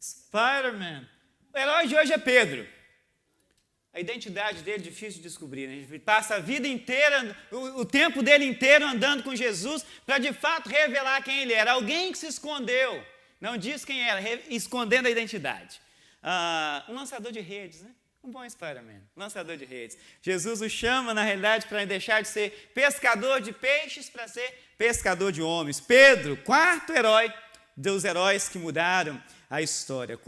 Spider-Man. O herói de hoje é Pedro. A identidade dele é difícil de descobrir, né? Ele passa a vida inteira, o tempo dele inteiro andando com Jesus para de fato revelar quem ele era. Alguém que se escondeu, não diz quem era, escondendo a identidade. Um lançador de redes, né? Um bom Spider-Man, lançador de redes. Jesus o chama, na realidade, para deixar de ser pescador de peixes para ser pescador de homens. Pedro, quarto herói dos heróis que mudaram a história.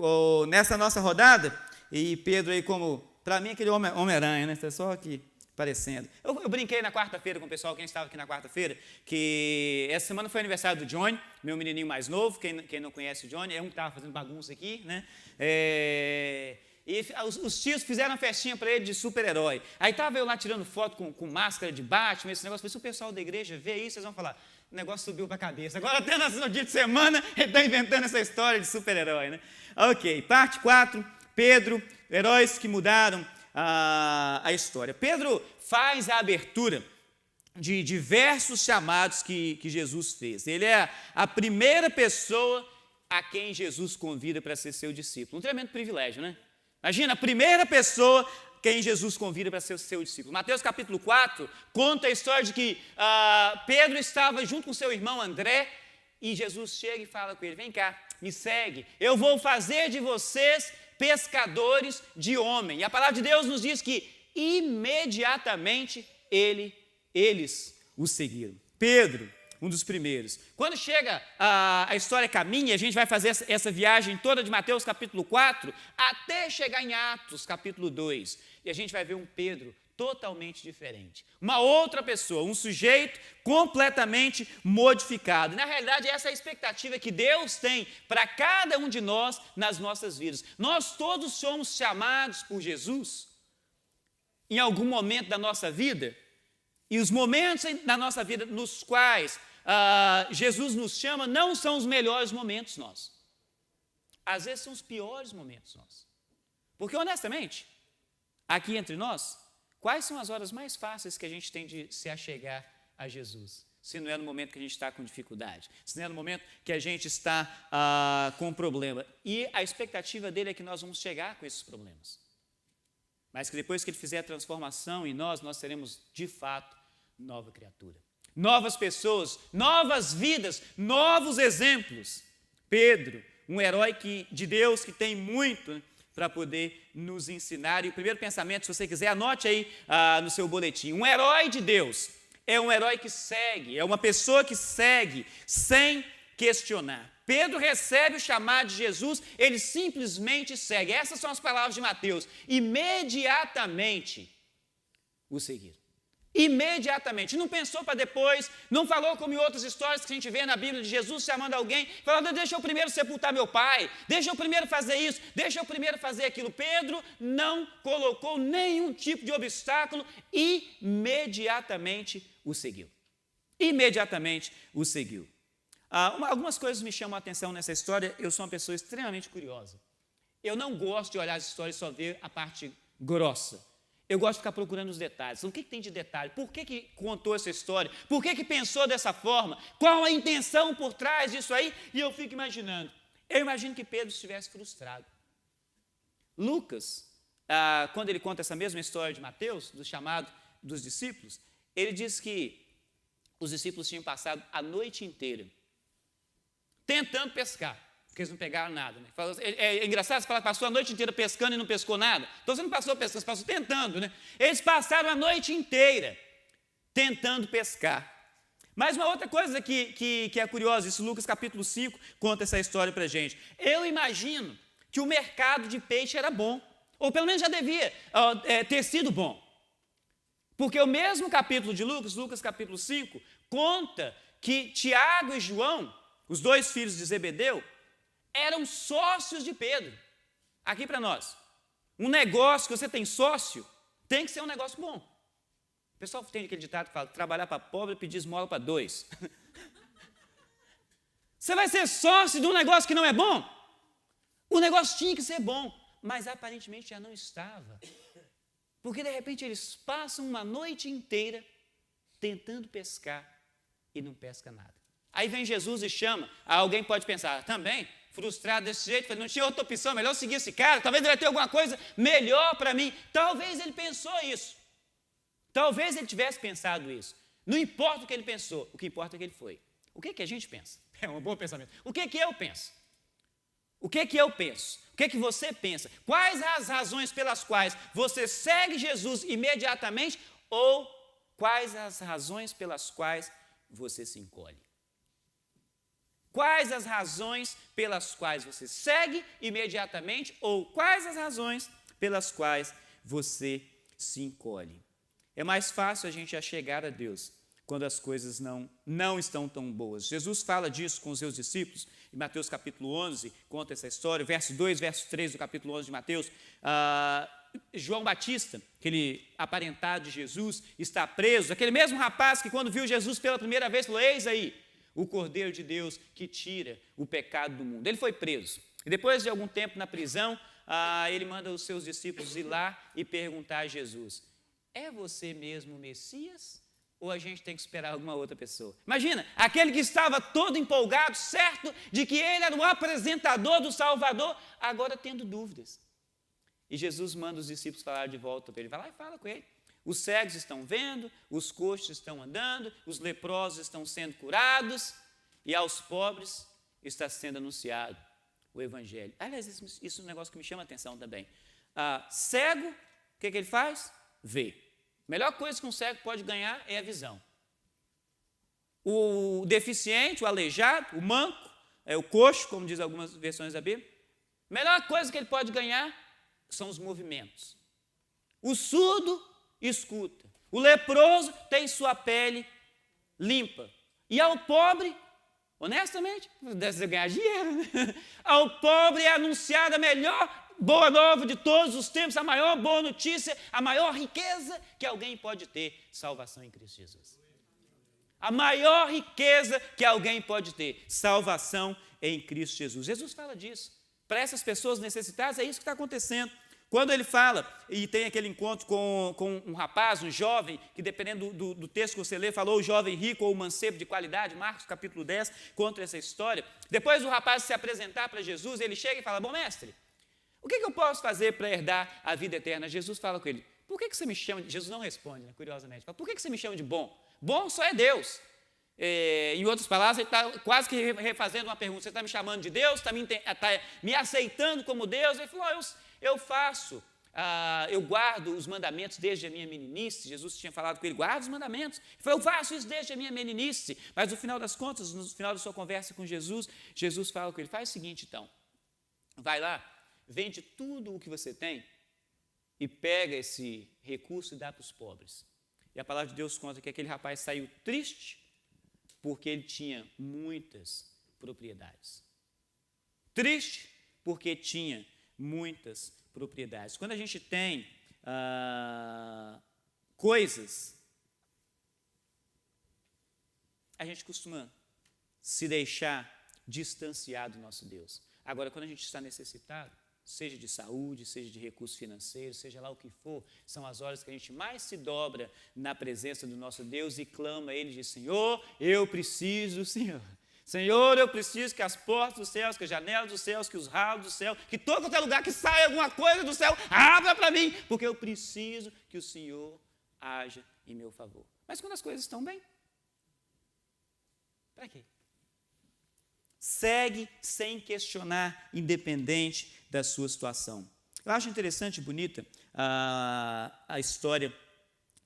Nessa nossa rodada, e Pedro aí como, para mim, aquele Homem-Aranha, né? Está só aqui aparecendo. Eu brinquei na quarta-feira com o pessoal, quem estava aqui na quarta-feira, que essa semana foi aniversário do Johnny, meu menininho mais novo, quem não conhece o Johnny, é um que estava fazendo bagunça aqui, né? E os tios fizeram uma festinha para ele de super-herói. Aí estava eu lá tirando foto com máscara de Batman, esse negócio. Se o pessoal da igreja vê isso, vocês vão falar, o negócio subiu para a cabeça. Agora, até no dia de semana, ele está inventando essa história de super-herói, né? Ok, parte 4, Pedro, heróis que mudaram a história. Pedro faz a abertura de diversos chamados que Jesus fez. Ele é a primeira pessoa a quem Jesus convida para ser seu discípulo. Um tremendo privilégio, né? Imagina, a primeira pessoa quem Jesus convida para ser seu discípulo. Mateus capítulo 4 conta a história de que Pedro estava junto com seu irmão André e Jesus chega e fala com ele, vem cá, me segue, eu vou fazer de vocês pescadores de homem. E a palavra de Deus nos diz que imediatamente eles o seguiram. Pedro, um dos primeiros. Quando chega a história caminha, a gente vai fazer essa viagem toda de Mateus capítulo 4 até chegar em Atos capítulo 2. E a gente vai ver um Pedro totalmente diferente. Uma outra pessoa, um sujeito completamente modificado. Na realidade, essa é a expectativa que Deus tem para cada um de nós nas nossas vidas. Nós todos somos chamados por Jesus em algum momento da nossa vida. E os momentos da nossa vida nos quais Jesus nos chama não são os melhores momentos nossos. Às vezes são os piores momentos nossos. Porque, honestamente, aqui entre nós, quais são as horas mais fáceis que a gente tem de se achegar a Jesus? Se não é no momento que a gente está com dificuldade, se não é no momento que a gente está com problema. E a expectativa dele é que nós vamos chegar com esses problemas. Mas que depois que ele fizer a transformação em nós seremos, de fato, nova criatura. Novas pessoas, novas vidas, novos exemplos. Pedro, um herói de Deus que tem muito para poder nos ensinar. E o primeiro pensamento, se você quiser, anote aí no seu boletim. Um herói de Deus é um herói que segue, é uma pessoa que segue sem questionar. Pedro recebe o chamado de Jesus, ele simplesmente segue. Essas são as palavras de Mateus. Imediatamente o seguiram. Imediatamente, não pensou para depois, não falou como em outras histórias que a gente vê na Bíblia de Jesus chamando alguém, falando, deixa eu primeiro sepultar meu pai, deixa eu primeiro fazer isso, deixa eu primeiro fazer aquilo. Pedro não colocou nenhum tipo de obstáculo, imediatamente o seguiu. Imediatamente o seguiu. Algumas coisas me chamam a atenção nessa história, eu sou uma pessoa extremamente curiosa. Eu não gosto de olhar as histórias e só ver a parte grossa. Eu gosto de ficar procurando os detalhes. O que tem de detalhe? Por que contou essa história? Por que pensou dessa forma? Qual a intenção por trás disso aí? E eu fico imaginando. Eu imagino que Pedro estivesse frustrado. Lucas, quando ele conta essa mesma história de Mateus, do chamado dos discípulos, ele diz que os discípulos tinham passado a noite inteira tentando pescar. Porque eles não pegaram nada. Né? É engraçado você falar que passou a noite inteira pescando e não pescou nada. Então você não passou pescando, você passou tentando. Né? Eles passaram a noite inteira tentando pescar. Mas uma outra coisa que é curiosa, isso Lucas capítulo 5 conta essa história para a gente. Eu imagino que o mercado de peixe era bom. Ou pelo menos já devia ter sido bom. Porque o mesmo capítulo de Lucas capítulo 5, conta que Tiago e João, os dois filhos de Zebedeu, eram sócios de Pedro. Aqui para nós. Um negócio que você tem sócio, tem que ser um negócio bom. O pessoal tem aquele ditado que fala, trabalhar para pobre e pedir esmola para dois. Você vai ser sócio de um negócio que não é bom? O negócio tinha que ser bom, mas aparentemente já não estava. Porque de repente eles passam uma noite inteira tentando pescar e não pesca nada. Aí vem Jesus e chama. Alguém pode pensar, também, frustrado desse jeito, falei, não tinha outra opção, melhor seguir esse cara, talvez ele vai ter alguma coisa melhor para mim. Talvez ele pensou isso. Talvez ele tivesse pensado isso. Não importa o que ele pensou, o que importa é que ele foi. O que a gente pensa? É um bom pensamento. O que eu penso? O que eu penso? O que você pensa? Quais as razões pelas quais você segue Jesus imediatamente ou quais as razões pelas quais você se encolhe? Quais as razões pelas quais você segue imediatamente ou quais as razões pelas quais você se encolhe? É mais fácil a gente chegar a Deus quando as coisas não estão tão boas. Jesus fala disso com os seus discípulos, em Mateus capítulo 11, conta essa história, verso 2, verso 3 do capítulo 11 de Mateus. João Batista, aquele aparentado de Jesus, está preso, aquele mesmo rapaz que quando viu Jesus pela primeira vez falou, eis aí, o Cordeiro de Deus que tira o pecado do mundo. Ele foi preso, e depois de algum tempo na prisão, ele manda os seus discípulos ir lá e perguntar a Jesus, é você mesmo o Messias? Ou a gente tem que esperar alguma outra pessoa? Imagina, aquele que estava todo empolgado, certo de que ele era o apresentador do Salvador, agora tendo dúvidas. E Jesus manda os discípulos falar de volta para ele. Vai lá e fala com ele. Os cegos estão vendo, os coxos estão andando, os leprosos estão sendo curados e aos pobres está sendo anunciado o Evangelho. Aliás, isso é um negócio que me chama a atenção também. Cego, o que ele faz? Vê. A melhor coisa que um cego pode ganhar é a visão. O deficiente, o aleijado, o manco, o coxo, como diz algumas versões da Bíblia, a melhor coisa que ele pode ganhar são os movimentos. O surdo escuta. O leproso tem sua pele limpa. E ao pobre, honestamente, deve ganhar dinheiro, né? Ao pobre é anunciada a melhor boa nova de todos os tempos, a maior boa notícia, a maior riqueza que alguém pode ter, salvação em Cristo Jesus. A maior riqueza que alguém pode ter, salvação em Cristo Jesus. Jesus fala disso. Para essas pessoas necessitadas, é isso que está acontecendo. Quando ele fala, e tem aquele encontro com um rapaz, um jovem, que dependendo do texto que você lê, falou o jovem rico ou o mancebo de qualidade, Marcos capítulo 10, conta essa história. Depois do rapaz se apresentar para Jesus, ele chega e fala, bom mestre, o que eu posso fazer para herdar a vida eterna? Jesus fala com ele, por que você me chama de... Jesus não responde, né, curiosamente, fala, por que você me chama de bom? Bom só é Deus. Em outras palavras, ele está quase que refazendo uma pergunta, você está me chamando de Deus, está me aceitando como Deus? Ele falou, eu guardo os mandamentos desde a minha meninice. Jesus tinha falado com ele, guarda os mandamentos. Ele falou, eu faço isso desde a minha meninice. Mas no final das contas, no final da sua conversa com Jesus, Jesus fala com ele, faz o seguinte então, vai lá, vende tudo o que você tem e pega esse recurso e dá para os pobres. E a palavra de Deus conta que aquele rapaz saiu triste porque ele tinha muitas propriedades. Triste porque tinha muitas propriedades. Quando a gente tem coisas, a gente costuma se deixar distanciar do nosso Deus. Agora, quando a gente está necessitado, seja de saúde, seja de recursos financeiros, seja lá o que for, são as horas que a gente mais se dobra na presença do nosso Deus e clama a Ele e diz, Senhor, eu preciso do Senhor. Senhor, eu preciso que as portas dos céus, que as janelas dos céus, que os ralos do céu, que todo qualquer lugar que saia alguma coisa do céu, abra para mim, porque eu preciso que o Senhor haja em meu favor. Mas quando as coisas estão bem, para quê? Segue sem questionar, independente da sua situação. Eu acho interessante e bonita a história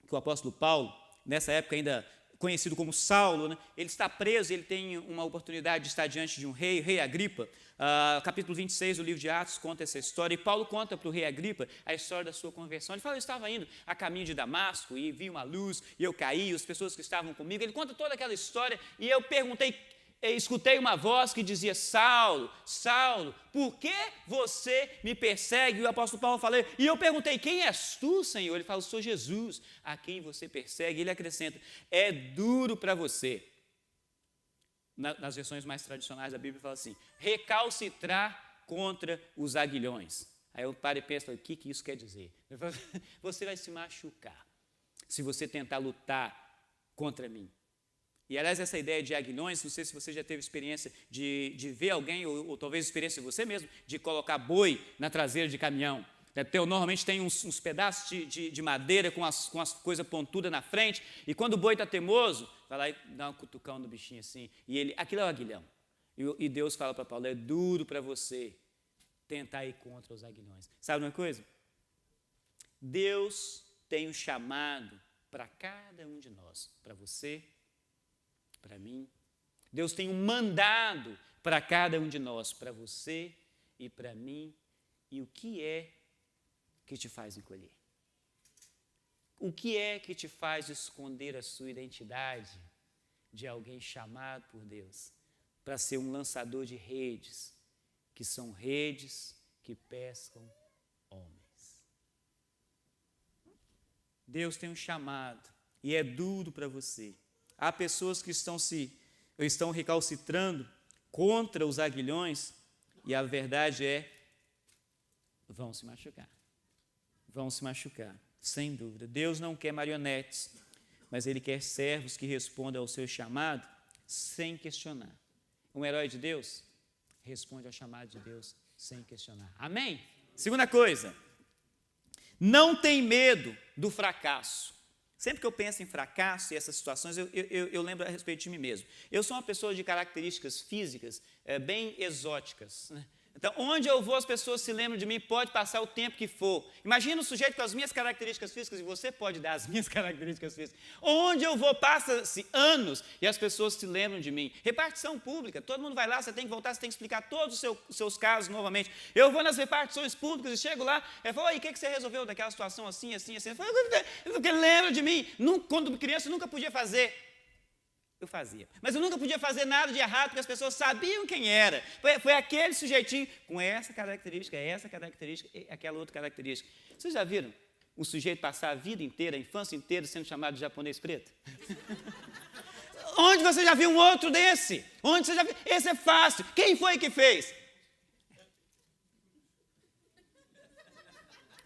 que o apóstolo Paulo, nessa época ainda conhecido como Saulo, né, ele está preso, ele tem uma oportunidade de estar diante de um rei, o rei Agripa. Capítulo 26 do livro de Atos conta essa história, e Paulo conta para o rei Agripa a história da sua conversão. Ele fala, eu estava indo a caminho de Damasco e vi uma luz, e eu caí, as pessoas que estavam comigo, ele conta toda aquela história, e eu escutei uma voz que dizia, Saulo, Saulo, por que você me persegue? E o apóstolo Paulo falou, e eu perguntei, quem és tu, Senhor? Ele fala, sou Jesus, a quem você persegue. Ele acrescenta, é duro para você. Nas versões mais tradicionais da Bíblia fala assim, recalcitrar contra os aguilhões. Aí eu paro e penso, o que isso quer dizer? Ele fala, você vai se machucar se você tentar lutar contra mim. E, aliás, essa ideia de aguilhões, não sei se você já teve experiência de ver alguém, ou talvez experiência você mesmo, de colocar boi na traseira de caminhão. Normalmente tem uns pedaços de madeira com as coisas pontudas na frente, e quando o boi está teimoso, vai lá e dá um cutucão no bichinho assim, e aquilo é o aguilhão. E Deus fala para Paulo, é duro para você tentar ir contra os aguilhões. Sabe uma coisa? Deus tem um chamado para cada um de nós, para você, para mim. Deus tem um mandado para cada um de nós, para você e para mim. E o que é que te faz encolher? O que é que te faz esconder a sua identidade de alguém chamado por Deus para ser um lançador de redes, que são redes que pescam homens? Deus tem um chamado e é duro para você. Há pessoas que estão recalcitrando contra os aguilhões e a verdade é, vão se machucar. Vão se machucar, sem dúvida. Deus não quer marionetes, mas Ele quer servos que respondam ao seu chamado sem questionar. Um herói de Deus responde ao chamado de Deus sem questionar. Amém? Segunda coisa, não tem medo do fracasso. Sempre que eu penso em fracasso e essas situações, eu lembro a respeito de mim mesmo. Eu sou uma pessoa de características físicas bem exóticas, né? Então, onde eu vou, as pessoas se lembram de mim, pode passar o tempo que for. Imagina um sujeito com as minhas características físicas, e você pode dar as minhas características físicas. Onde eu vou, passa-se anos, e as pessoas se lembram de mim. Repartição pública, todo mundo vai lá, você tem que voltar, você tem que explicar todos os seus casos novamente. Eu vou nas repartições públicas e chego lá, e falo, e o que você resolveu daquela situação assim, assim, assim? Eu falo, porque lembra de mim. Quando criança, eu nunca podia fazer. Eu fazia. Mas eu nunca podia fazer nada de errado, porque as pessoas sabiam quem era. Foi aquele sujeitinho com essa característica, aquela outra característica. Vocês já viram um sujeito passar a vida inteira, a infância inteira, sendo chamado de japonês preto? Onde você já viu um outro desse? Onde você já viu? Esse é fácil. Quem foi que fez?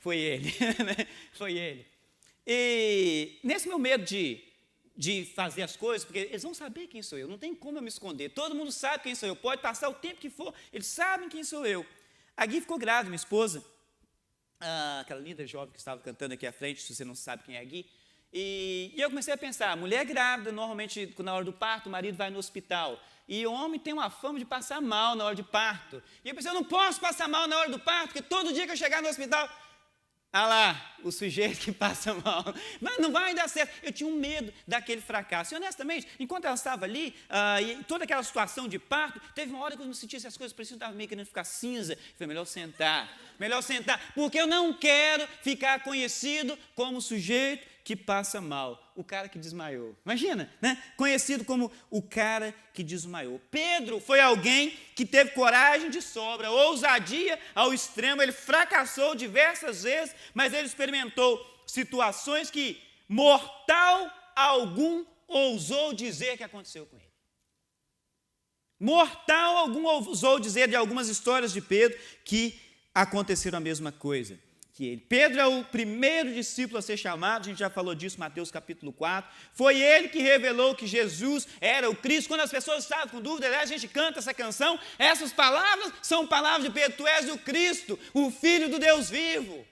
Foi ele. Foi ele. E nesse meu medo de fazer as coisas, porque eles vão saber quem sou eu, não tem como eu me esconder, todo mundo sabe quem sou eu, pode passar o tempo que for, eles sabem quem sou eu. A Gui ficou grávida, minha esposa, aquela linda jovem que estava cantando aqui à frente, se você não sabe quem é a Gui, e eu comecei a pensar, mulher grávida, normalmente na hora do parto, o marido vai no hospital, e o homem tem uma fama de passar mal na hora de parto, e eu pensei, eu não posso passar mal na hora do parto, porque todo dia que eu chegar no hospital, lá, o sujeito que passa mal, mas não vai dar certo. Eu tinha um medo daquele fracasso. E honestamente, enquanto ela estava ali, e toda aquela situação de parto, teve uma hora que eu me sentia essas coisas, parecia que eu estava meio querendo ficar cinza. Foi melhor sentar, porque eu não quero ficar conhecido como sujeito que passa mal, o cara que desmaiou. Imagina, né? Conhecido como o cara que desmaiou. Pedro foi alguém que teve coragem de sobra, ousadia ao extremo, ele fracassou diversas vezes, mas ele experimentou situações que mortal algum ousou dizer que aconteceu com ele. Mortal algum ousou dizer de algumas histórias de Pedro que aconteceram a mesma coisa. Pedro é o primeiro discípulo a ser chamado, a gente já falou disso em Mateus capítulo 4, foi ele que revelou que Jesus era o Cristo. Quando as pessoas estavam com dúvida, a gente canta essa canção, essas palavras são palavras de Pedro, tu és o Cristo, o Filho do Deus vivo.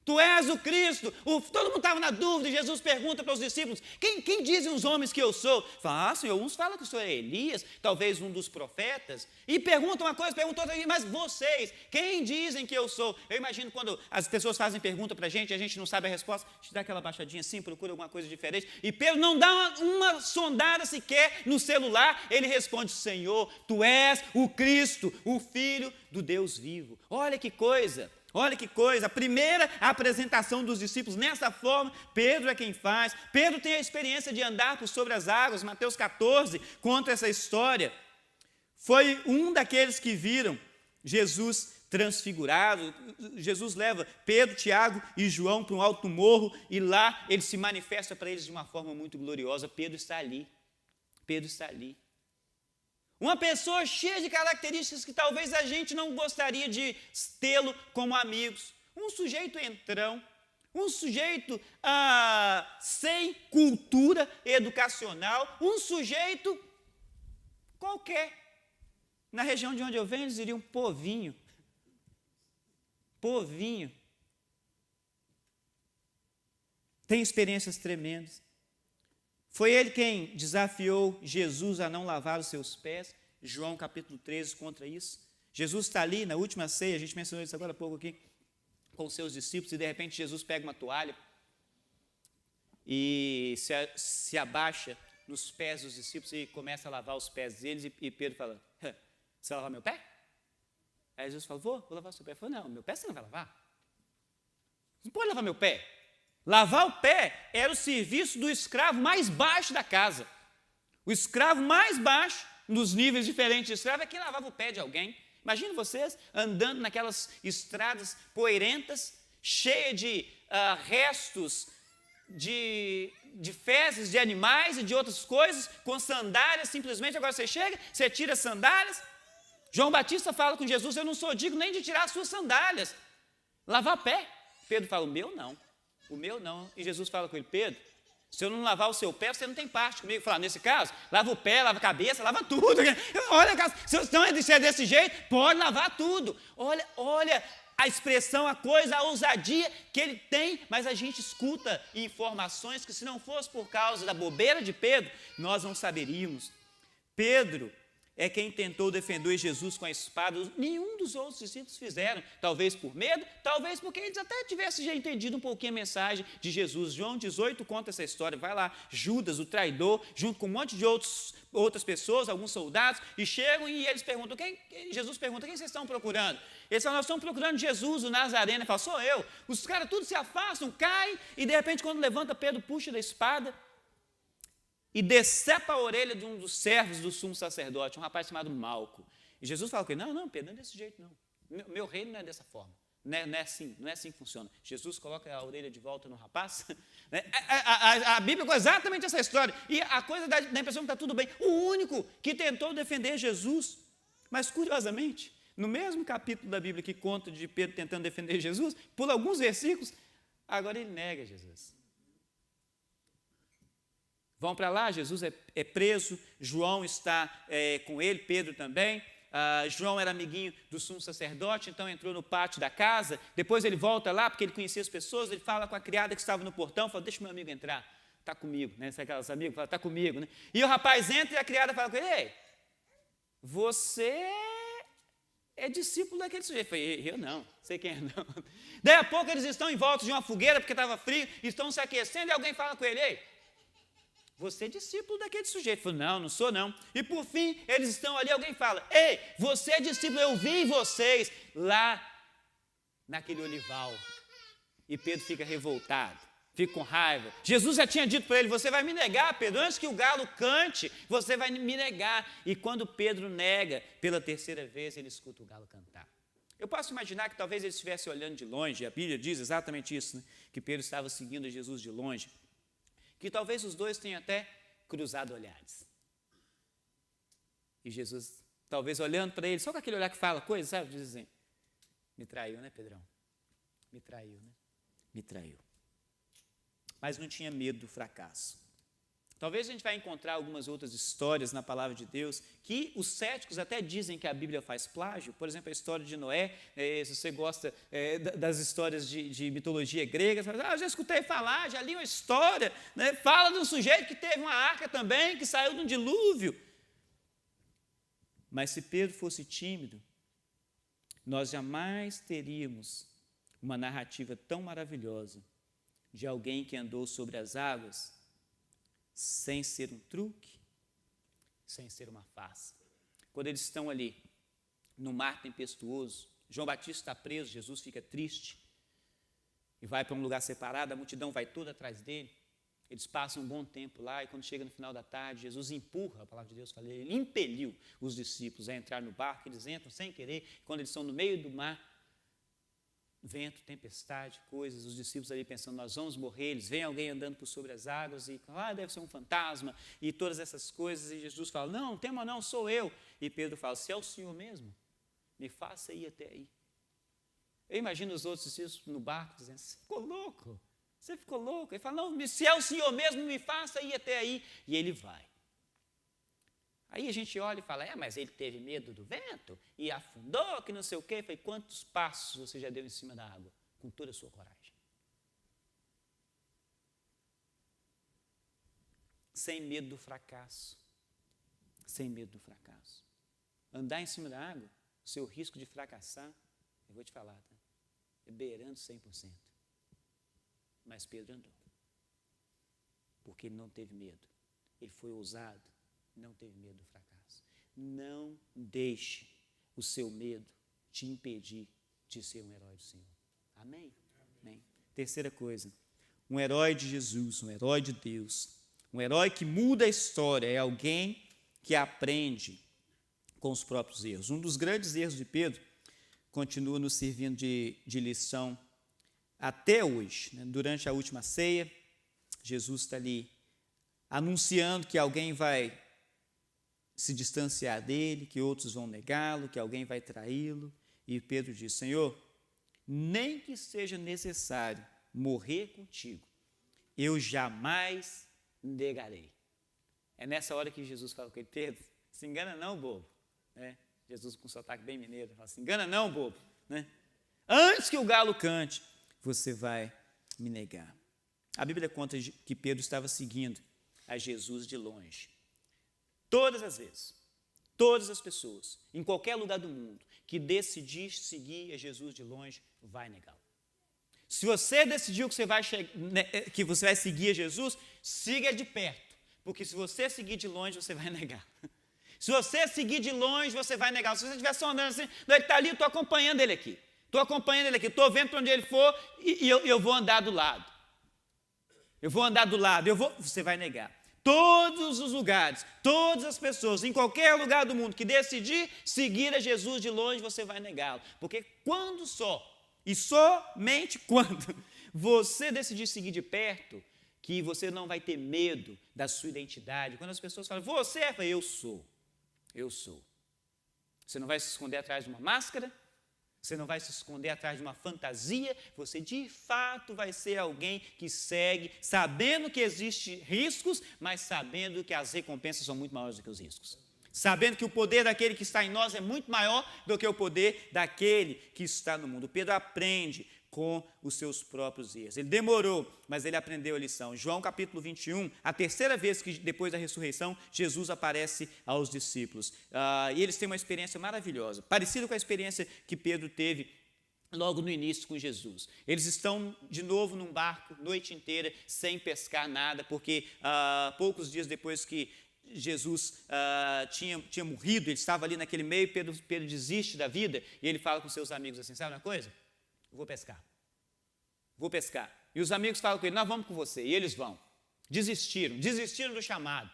Tu és o Cristo. Todo mundo estava na dúvida e Jesus pergunta para os discípulos, quem dizem os homens que eu sou? Fala, Senhor, uns falam que o Senhor é Elias, talvez um dos profetas, e perguntam uma coisa, perguntam outra, mas vocês, quem dizem que eu sou? Eu imagino quando as pessoas fazem pergunta para a gente não sabe a resposta, a gente dá aquela baixadinha assim, procura alguma coisa diferente, e Pedro não dá uma sondada sequer no celular, ele responde, Senhor, tu és o Cristo, o Filho do Deus vivo. Olha que coisa, a primeira apresentação dos discípulos, nessa forma, Pedro é quem faz. Pedro tem a experiência de andar por sobre as águas, Mateus 14 conta essa história. Foi um daqueles que viram Jesus transfigurado. Jesus leva Pedro, Tiago e João para um alto morro e lá ele se manifesta para eles de uma forma muito gloriosa. Pedro está ali. Uma pessoa cheia de características que talvez a gente não gostaria de tê-lo como amigos. Um sujeito entrão, um sujeito sem cultura educacional, um sujeito qualquer. Na região de onde eu venho, eles diriam povinho. Povinho. Tem experiências tremendas. Foi ele quem desafiou Jesus a não lavar os seus pés. João capítulo 13 contra isso. Jesus está ali na última ceia, a gente mencionou isso agora há pouco aqui, com os seus discípulos, e de repente Jesus pega uma toalha e se abaixa nos pés dos discípulos e começa a lavar os pés deles, e Pedro fala, você vai lavar meu pé? Aí Jesus fala, vou lavar o seu pé. Ele falou, não, meu pé você não vai lavar. Você não pode lavar meu pé. Lavar o pé era o serviço do escravo mais baixo da casa. O escravo mais baixo, nos níveis diferentes de escravo, é quem lavava o pé de alguém. Imagina vocês andando naquelas estradas poeirentas, cheias de restos de fezes de animais e de outras coisas, com sandálias, simplesmente. Agora você chega, você tira as sandálias. João Batista fala com Jesus, eu não sou digno nem de tirar as suas sandálias. Lavar pé. Pedro fala, o meu não. E Jesus fala com ele, Pedro, se eu não lavar o seu pé, você não tem parte comigo. Fala, nesse caso, lava o pé, lava a cabeça, lava tudo. Olha, se você é desse jeito, pode lavar tudo. Olha a expressão, a coisa, a ousadia que ele tem, mas a gente escuta informações que, se não fosse por causa da bobeira de Pedro, nós não saberíamos. Pedro é quem tentou defender Jesus com a espada. Nenhum dos outros discípulos fizeram, talvez por medo, talvez porque eles até tivessem já entendido um pouquinho a mensagem de Jesus. João 18 conta essa história, vai lá, Judas, o traidor, junto com um monte de outras pessoas, alguns soldados, e chegam e eles perguntam, Jesus pergunta, quem vocês estão procurando? Eles falam, nós estamos procurando Jesus, o Nazareno. Ele fala, sou eu. Os caras tudo se afastam, caem, e de repente quando levanta, Pedro puxa da espada e decepa a orelha de um dos servos do sumo sacerdote, um rapaz chamado Malco. E Jesus fala com ele, não, Pedro, não é desse jeito não. Meu reino não é dessa forma. Não é assim que funciona. Jesus coloca a orelha de volta no rapaz. A Bíblia conta exatamente essa história. E a coisa dá a impressão que está tudo bem. O único que tentou defender Jesus, mas curiosamente, no mesmo capítulo da Bíblia que conta de Pedro tentando defender Jesus, por alguns versículos, agora ele nega Jesus. Vão para lá, Jesus é preso, João está com ele, Pedro também. João era amiguinho do sumo sacerdote, então entrou no pátio da casa. Depois ele volta lá, porque ele conhecia as pessoas, ele fala com a criada que estava no portão, fala, deixa meu amigo entrar, está comigo, né? Sabe aquelas amigos? Fala, está comigo, né? E o rapaz entra e a criada fala com ele, ei, você é discípulo daquele sujeito. Eu falei, eu não, sei quem é não. Daí a pouco eles estão em volta de uma fogueira, porque estava frio, estão se aquecendo, e alguém fala com ele, ei, você é discípulo daquele sujeito. Eu falei, não sou não. E por fim, eles estão ali, alguém fala, ei, você é discípulo, eu vi vocês lá naquele olival. E Pedro fica revoltado, fica com raiva. Jesus já tinha dito para ele, você vai me negar, Pedro, antes que o galo cante, você vai me negar. E quando Pedro nega pela terceira vez, ele escuta o galo cantar. Eu posso imaginar que talvez ele estivesse olhando de longe, e a Bíblia diz exatamente isso, né? Que Pedro estava seguindo Jesus de longe. Que talvez os dois tenham até cruzado olhares. E Jesus, talvez olhando para ele, só com aquele olhar que fala coisa, sabe? Diz assim, me traiu, né, Pedrão? Me traiu, né? Me traiu. Mas não tinha medo do fracasso. Talvez a gente vai encontrar algumas outras histórias na palavra de Deus que os céticos até dizem que a Bíblia faz plágio. Por exemplo, a história de Noé. Se você gosta das histórias de mitologia grega, você fala, já escutei falar, já li uma história, né? Fala de um sujeito que teve uma arca também, que saiu de um dilúvio. Mas se Pedro fosse tímido, nós jamais teríamos uma narrativa tão maravilhosa de alguém que andou sobre as águas sem ser um truque, sem ser uma farsa. Quando eles estão ali, no mar tempestuoso, João Batista está preso, Jesus fica triste e vai para um lugar separado, a multidão vai toda atrás dele. Eles passam um bom tempo lá e quando chega no final da tarde, Jesus empurra, a palavra de Deus fala, ele impeliu os discípulos a entrar no barco, eles entram sem querer, quando eles estão no meio do mar, vento, tempestade, coisas, os discípulos ali pensando, nós vamos morrer, eles veem alguém andando por sobre as águas e, deve ser um fantasma, e todas essas coisas, e Jesus fala, não tema não, sou eu. E Pedro fala, se é o Senhor mesmo, me faça ir até aí. Eu imagino os outros discípulos no barco dizendo, você ficou louco? Você ficou louco? Ele fala, não, se é o Senhor mesmo, me faça ir até aí. E ele vai. Aí a gente olha e fala, mas ele teve medo do vento e afundou, que não sei o quê. Eu falei, quantos passos você já deu em cima da água? Com toda a sua coragem. Sem medo do fracasso. Sem medo do fracasso. Andar em cima da água, o seu risco de fracassar, eu vou te falar, tá? É beirando 100%. Mas Pedro andou. Porque ele não teve medo. Ele foi ousado, não teve medo do fracasso. Não deixe o seu medo te impedir de ser um herói do Senhor. Amém? Amém. Terceira coisa, um herói de Jesus, um herói de Deus, um herói que muda a história, é alguém que aprende com os próprios erros. Um dos grandes erros de Pedro continua nos servindo de lição até hoje. Durante a última ceia, Jesus está ali anunciando que alguém vai se distanciar dele, que outros vão negá-lo, que alguém vai traí-lo. E Pedro diz, Senhor, nem que seja necessário morrer contigo, eu jamais negarei. É nessa hora que Jesus fala com ele, Pedro, se engana não, bobo. Jesus com sotaque bem mineiro, fala, se engana não, bobo. Antes que o galo cante, você vai me negar. A Bíblia conta que Pedro estava seguindo a Jesus de longe. Todas as vezes, todas as pessoas, em qualquer lugar do mundo, que decidir seguir a Jesus de longe, vai negá-lo. Se você decidiu que você vai seguir a Jesus, siga de perto, porque se você seguir de longe, você vai negar. Se você seguir de longe, você vai negar. Se você estiver só andando assim, ele está ali, eu estou acompanhando ele aqui. Estou vendo para onde ele for e eu vou andar do lado. Você vai negar. Todos os lugares, todas as pessoas, em qualquer lugar do mundo que decidir seguir a Jesus de longe, você vai negá-lo. Porque quando e somente quando você decidir seguir de perto, que você não vai ter medo da sua identidade. Quando as pessoas falam, você é, eu sou. Você não vai se esconder atrás de uma máscara, você não vai se esconder atrás de uma fantasia, você de fato vai ser alguém que segue, sabendo que existem riscos, mas sabendo que as recompensas são muito maiores do que os riscos. Sabendo que o poder daquele que está em nós é muito maior do que o poder daquele que está no mundo. Pedro aprende com os seus próprios erros. Ele demorou, mas ele aprendeu a lição. João capítulo 21, a terceira vez que depois da ressurreição, Jesus aparece aos discípulos. E eles têm uma experiência maravilhosa, parecida com a experiência que Pedro teve logo no início com Jesus. Eles estão de novo num barco, noite inteira, sem pescar nada, porque poucos dias depois que Jesus tinha morrido, ele estava ali naquele meio, Pedro desiste da vida, e ele fala com seus amigos assim, sabe uma coisa? Vou pescar. E os amigos falam com ele, nós vamos com você. E eles vão. Desistiram do chamado.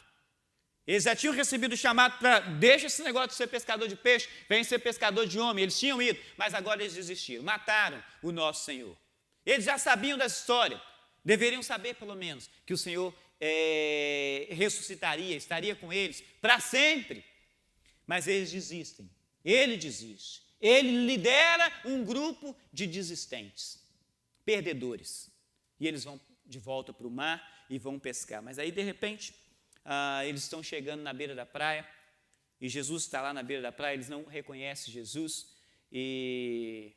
Eles já tinham recebido o chamado para, deixa esse negócio de ser pescador de peixe, vem ser pescador de homem. Eles tinham ido, mas agora eles desistiram. Mataram o nosso Senhor. Eles já sabiam da história. Deveriam saber, pelo menos, que o Senhor ressuscitaria, estaria com eles para sempre. Mas eles desistem. Ele desiste. Ele lidera um grupo de desistentes, perdedores. E eles vão de volta para o mar e vão pescar. Mas aí, de repente, eles estão chegando na beira da praia, e Jesus está lá na beira da praia, eles não reconhecem Jesus, e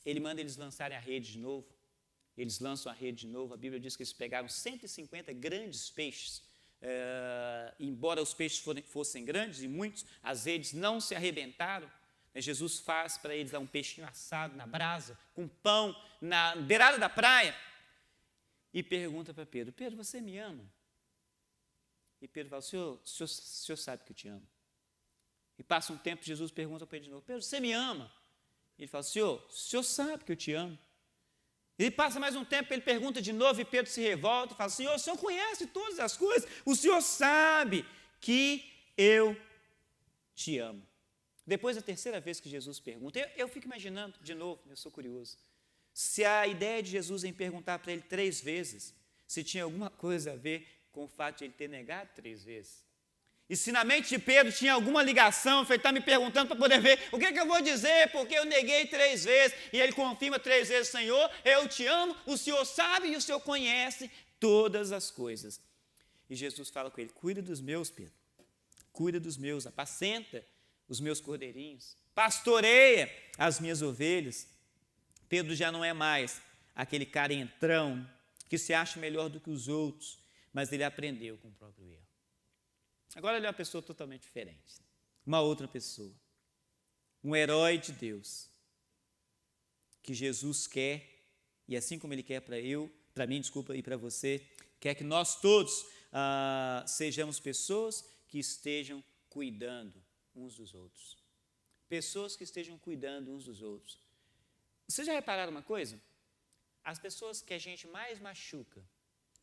ele manda eles lançarem a rede de novo. Eles lançam a rede de novo. A Bíblia diz que eles pegaram 150 grandes peixes. Embora os peixes fossem grandes e muitos, as redes não se arrebentaram. Jesus faz para eles dar um peixinho assado na brasa, com pão, na beirada da praia, e pergunta para Pedro, Pedro, você me ama? E Pedro fala, o senhor sabe que eu te amo. E passa um tempo, Jesus pergunta para ele de novo, Pedro, você me ama? Ele fala, o senhor sabe que eu te amo. Ele passa mais um tempo, ele pergunta de novo, e Pedro se revolta e fala, Senhor, o Senhor conhece todas as coisas, o Senhor sabe que eu te amo. Depois da terceira vez que Jesus pergunta, eu fico imaginando, de novo, eu sou curioso, se a ideia de Jesus em perguntar para ele 3 vezes, se tinha alguma coisa a ver com o fato de ele ter negado 3 vezes. E se na mente de Pedro tinha alguma ligação, ele está me perguntando para poder ver o que eu vou dizer, porque eu neguei 3 vezes, e ele confirma 3 vezes, Senhor, eu te amo, o Senhor sabe e o Senhor conhece todas as coisas. E Jesus fala com ele, cuida dos meus, Pedro, cuida dos meus, apacenta os meus cordeirinhos, pastoreia as minhas ovelhas. Pedro já não é mais aquele cara entrão, que se acha melhor do que os outros, mas ele aprendeu com o próprio erro. Agora ele é uma pessoa totalmente diferente, uma outra pessoa, um herói de Deus, que Jesus quer, e assim como ele quer para mim, e para você, quer que nós todos sejamos pessoas que estejam cuidando uns dos outros, pessoas que estejam cuidando uns dos outros. Vocês já repararam uma coisa? As pessoas que a gente mais machuca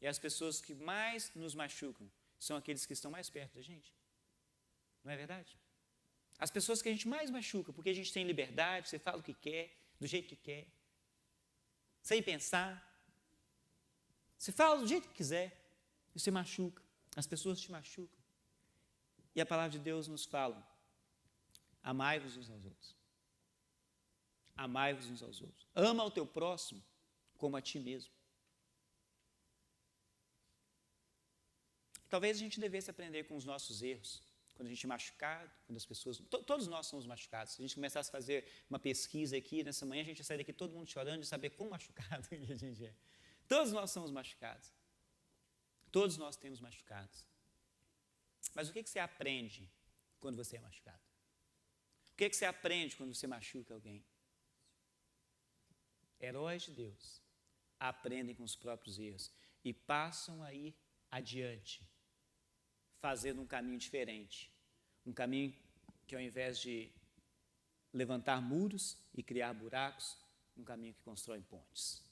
e as pessoas que mais nos machucam são aqueles que estão mais perto da gente. Não é verdade? As pessoas que a gente mais machuca, porque a gente tem liberdade, você fala o que quer, do jeito que quer, sem pensar. Você fala do jeito que quiser, e você machuca. As pessoas te machucam. E a palavra de Deus nos fala, amai-vos uns aos outros. Amai-vos uns aos outros. Ama o teu próximo como a ti mesmo. Talvez a gente devesse aprender com os nossos erros, quando a gente é machucado, quando as pessoas... Todos nós somos machucados. Se a gente começasse a fazer uma pesquisa aqui, nessa manhã, a gente ia sair daqui todo mundo chorando de saber quão machucado que a gente é. Todos nós somos machucados. Todos nós temos machucados. Mas o que você aprende quando você é machucado? O que você aprende quando você machuca alguém? Heróis de Deus aprendem com os próprios erros e passam a ir adiante, fazendo um caminho diferente, um caminho que ao invés de levantar muros e criar buracos, um caminho que constrói pontes.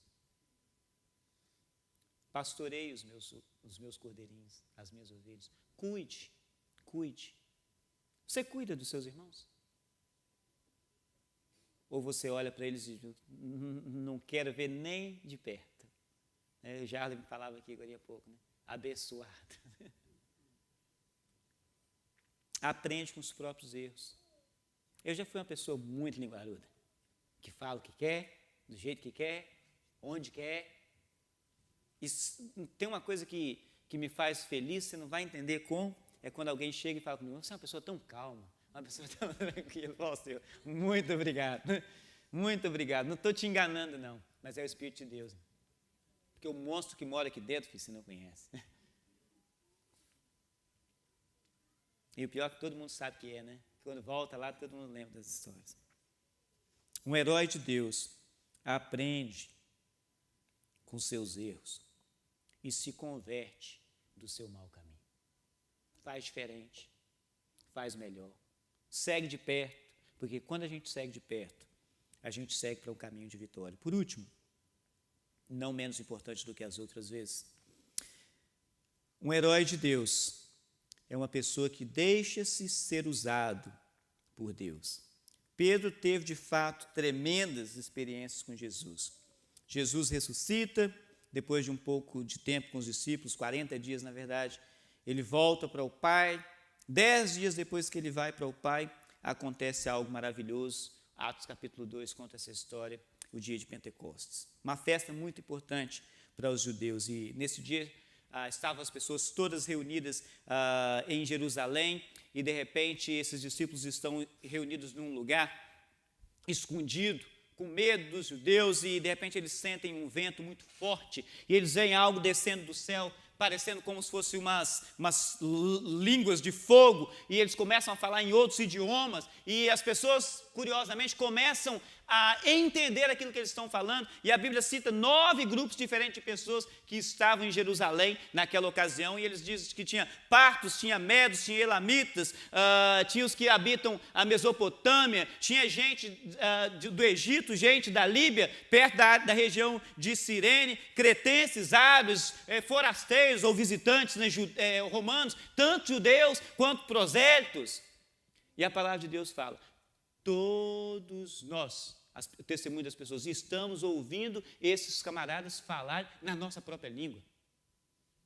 Pastoreie os meus cordeirinhos, as minhas ovelhas. Cuide. Você cuida dos seus irmãos? Ou você olha para eles e diz, não quero ver nem de perto. O Jardim falava aqui agora há pouco, né? Abençoado. Aprende com os próprios erros. Eu já fui uma pessoa muito linguaruda, que fala o que quer, do jeito que quer, onde quer. E tem uma coisa que me faz feliz, você não vai entender como, é quando alguém chega e fala comigo, você é uma pessoa tão calma, uma pessoa tão tranquila. Oh, Senhor, muito obrigado, muito obrigado. Não estou te enganando, não, mas é o Espírito de Deus. Porque o monstro que mora aqui dentro, filho, você não conhece. E o pior é que todo mundo sabe que é, né? Quando volta lá, todo mundo lembra das histórias. Um herói de Deus aprende com seus erros e se converte do seu mau caminho. Faz diferente, faz melhor. Segue de perto, porque quando a gente segue de perto, a gente segue para um caminho de vitória. Por último, não menos importante do que as outras vezes, um herói de Deus é uma pessoa que deixa-se ser usado por Deus. Pedro teve, de fato, tremendas experiências com Jesus. Jesus ressuscita, depois de um pouco de tempo com os discípulos, 40 dias, na verdade, ele volta para o Pai. 10 dias depois que ele vai para o Pai, acontece algo maravilhoso. Atos capítulo 2 conta essa história, o dia de Pentecostes. Uma festa muito importante para os judeus. E nesse dia estavam as pessoas todas reunidas em Jerusalém, e de repente esses discípulos estão reunidos num lugar escondido, com medo dos judeus, e de repente eles sentem um vento muito forte, e eles veem algo descendo do céu, parecendo como se fossem umas línguas de fogo, e eles começam a falar em outros idiomas, e as pessoas, curiosamente, começam a entender aquilo que eles estão falando, e a Bíblia cita 9 grupos diferentes de pessoas que estavam em Jerusalém naquela ocasião, e eles dizem que tinha partos, tinha medos, tinha elamitas, tinha os que habitam a Mesopotâmia, tinha gente do Egito, gente da Líbia, perto da região de Cirene, cretenses, árabes, forasteiros ou visitantes, né, romanos, tanto judeus quanto prosélitos. E a palavra de Deus fala, todos nós, o testemunho das pessoas, estamos ouvindo esses camaradas falar na nossa própria língua.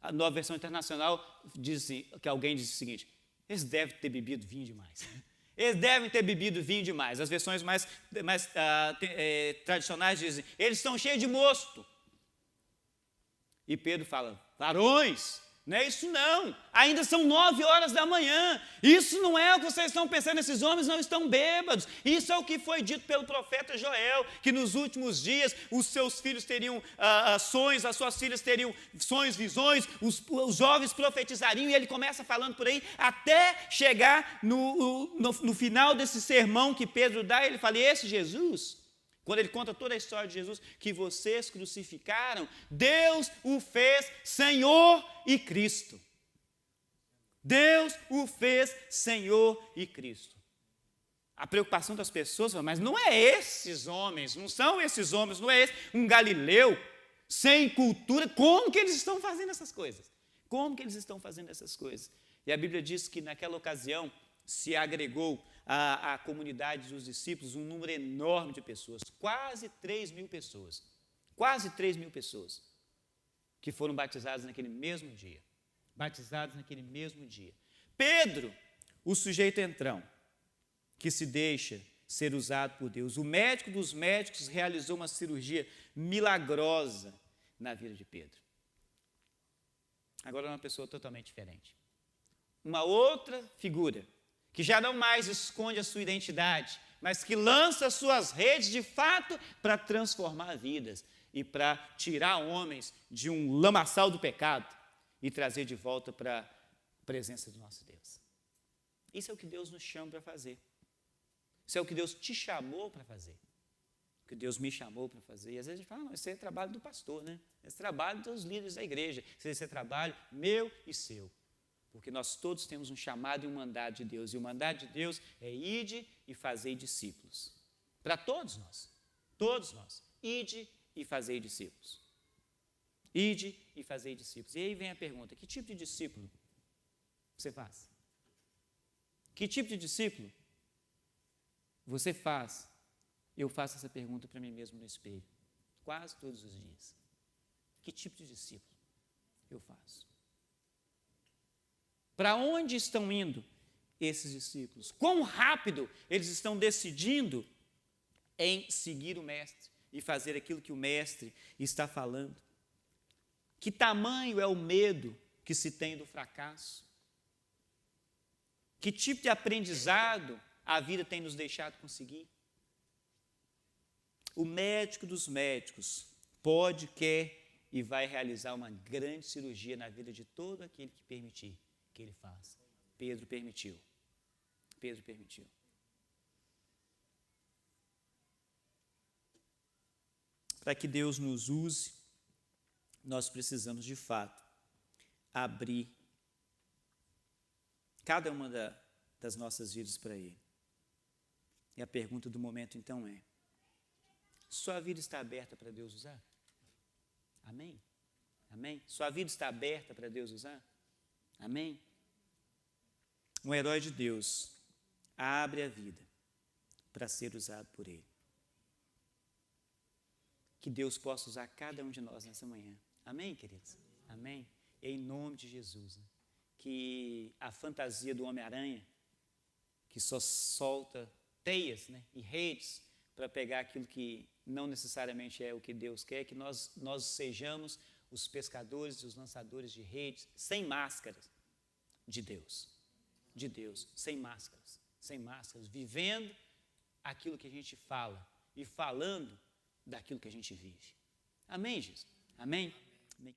A Nova Versão Internacional diz que alguém diz o seguinte, Eles devem ter bebido vinho demais. Eles devem ter bebido vinho demais. As versões mais tradicionais dizem, eles estão cheios de mosto. E Pedro fala, varões, não é isso não, ainda são 9 horas da manhã, isso não é o que vocês estão pensando, esses homens não estão bêbados, isso é o que foi dito pelo profeta Joel, que nos últimos dias os seus filhos teriam sonhos, as suas filhas teriam sonhos, visões, os jovens profetizariam, e ele começa falando por aí, até chegar no final desse sermão que Pedro dá, ele fala, e esse Jesus, quando ele conta toda a história de Jesus, que vocês crucificaram, Deus o fez Senhor e Cristo. Deus o fez Senhor e Cristo. A preocupação das pessoas, mas não é esses homens, não são esses homens, não é esse, um galileu, sem cultura, como que eles estão fazendo essas coisas? Como que eles estão fazendo essas coisas? E a Bíblia diz que naquela ocasião se agregou à comunidade dos discípulos um número enorme de pessoas, quase 3.000 pessoas, que foram batizadas naquele mesmo dia, Pedro, o sujeito entrão, que se deixa ser usado por Deus, o médico dos médicos realizou uma cirurgia milagrosa na vida de Pedro. Agora é uma pessoa totalmente diferente. Uma outra figura, que já não mais esconde a sua identidade, mas que lança as suas redes de fato para transformar vidas e para tirar homens de um lamaçal do pecado e trazer de volta para a presença do nosso Deus. Isso é o que Deus nos chama para fazer. Isso é o que Deus te chamou para fazer. O que Deus me chamou para fazer. E às vezes a gente fala, não, esse é trabalho do pastor, né? Esse é trabalho dos líderes da igreja. Esse é trabalho meu e seu. Porque nós todos temos um chamado e um mandado de Deus. E o mandado de Deus é ide e fazei discípulos. Para todos nós. Ide e fazei discípulos. Ide e fazei discípulos. E aí vem a pergunta, que tipo de discípulo você faz? Que tipo de discípulo você faz? Eu faço essa pergunta para mim mesmo no espelho. Quase todos os dias. Que tipo de discípulo eu faço? Para onde estão indo esses discípulos? Quão rápido eles estão decidindo em seguir o Mestre e fazer aquilo que o Mestre está falando? Que tamanho é o medo que se tem do fracasso? Que tipo de aprendizado a vida tem nos deixado conseguir? O médico dos médicos pode, quer e vai realizar uma grande cirurgia na vida de todo aquele que permitir que ele faça. Pedro permitiu. Para que Deus nos use, nós precisamos de fato abrir cada uma das nossas vidas para Ele. E a pergunta do momento então é, sua vida está aberta para Deus usar? Amém? Amém? Sua vida está aberta para Deus usar? Amém? Um herói de Deus abre a vida para ser usado por Ele. Que Deus possa usar cada um de nós nessa manhã. Amém, queridos? Amém? Em nome de Jesus. Né? Que a fantasia do Homem-Aranha, que só solta teias, né, e redes para pegar aquilo que não necessariamente é o que Deus quer, que nós sejamos os pescadores e os lançadores de redes sem máscaras de Deus, sem máscaras, vivendo aquilo que a gente fala e falando daquilo que a gente vive. Amém, Jesus? Amém? Amém.